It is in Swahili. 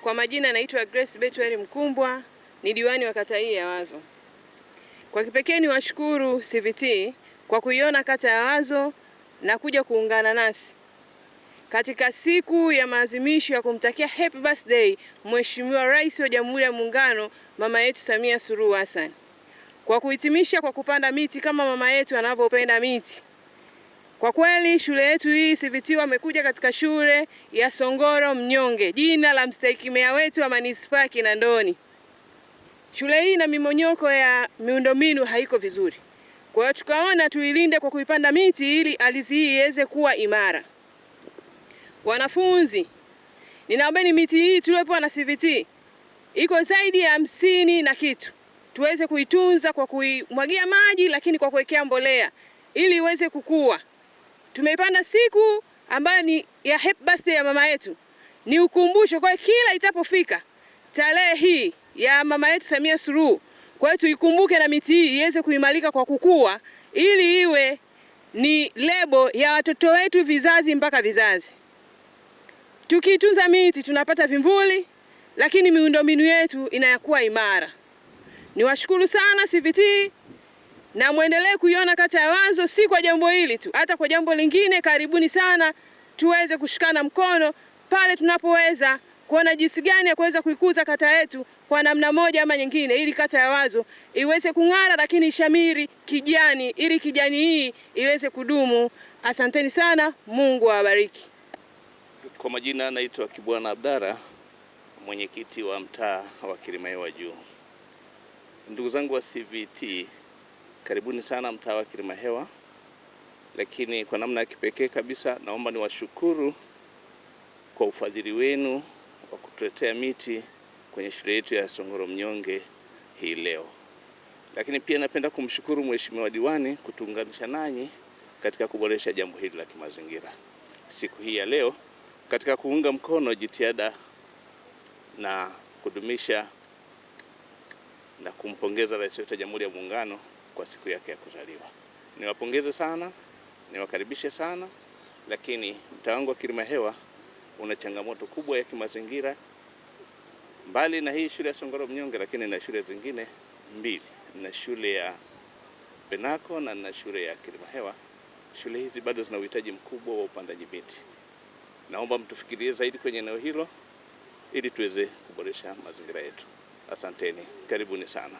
Kwa majina naitwa Grace Betwell Mkumbwa, ni diwani wa kata hii ya Wazo. Kwa kipekee ni washukuru CVT kwa kuiona kata ya Wazo na kuja kuungana nasi katika siku ya maadhimisho ya kumtakia happy birthday Mheshimiwa Rais wa Jamhuri ya Muungano mama yetu Samia Suluhu Hassan, kwa kuhitimisha kwa kupanda miti kama mama yetu anavyopenda miti. Kwa kweli shule yetu hii CVT wamekuja katika shule ya Songoro Mnyonge, jina la mstahiki meya wetu wa manispaa Kinondoni. Shule hii na mimonyoko ya miundombinu haiko vizuri. Kwa hiyo tukaona tuilinde kwa kuipanda miti ili ardhi hii iweze kuwa imara. Wanafunzi, ninaombeni miti hii tuliopewa na CVT iko zaidi ya 50 na kitu. Tuweze kuitunza kwa kuimwagia maji, lakini kwa kuwekea mbolea ili iweze kukua. Tumeipanda siku ambayo ni ya happy birthday ya mama yetu. Ni ukumbusho kwa kila itapofika tarehe hii ya mama yetu Samia Suluhu. Kwa hiyo tuikumbuke na miti hii iweze kuimarika kwa kukua ili iwe ni lebo ya watoto wetu vizazi mpaka vizazi. Tukitunza miti tunapata vivuli, lakini miundombinu yetu inakuwa imara. Niwashukuru sana CVT na muendelee kuiona kata ya Wazo si kwa jambo hili tu, hata kwa jambo lingine. Karibuni sana tuweze kushikana mkono pale tunapoweza kuona jinsi gani ya kuweza kuikuza kata yetu kwa namna moja ama nyingine, ili kata ya Wazo iweze kung'ara, lakini ishamiri kijani, ili kijani hii iweze kudumu. Asanteni sana, Mungu awabariki. Kwa majina naitwa Kibwana Abdara, mwenyekiti wa mtaa wa Kilimahewa Juu. Ndugu zangu wa CVT, karibuni sana mtaa wa Kilimahewa, lakini kwa namna ya kipekee kabisa naomba niwashukuru kwa ufadhili wenu wa kutuletea miti kwenye shule yetu ya Songoro Mnyonge hii leo. Lakini pia napenda kumshukuru Mheshimiwa Diwani kutuunganisha nanyi katika kuboresha jambo hili la kimazingira siku hii ya leo, katika kuunga mkono jitihada na kudumisha na kumpongeza Rais wetu wa Jamhuri ya Muungano kwa siku yake ya kuzaliwa. Niwapongeze sana, niwakaribishe sana, lakini mtaa wangu wa Kilimahewa una changamoto kubwa ya kimazingira. Mbali na hii shule ya Songoro Mnyonge, lakini na shule zingine mbili, na shule ya Benako na shule ya Kilimahewa. Shule hizi bado zina uhitaji mkubwa wa upandaji miti. Naomba mtufikirie zaidi kwenye eneo hilo ili tuweze kuboresha mazingira yetu. Asanteni, karibuni sana.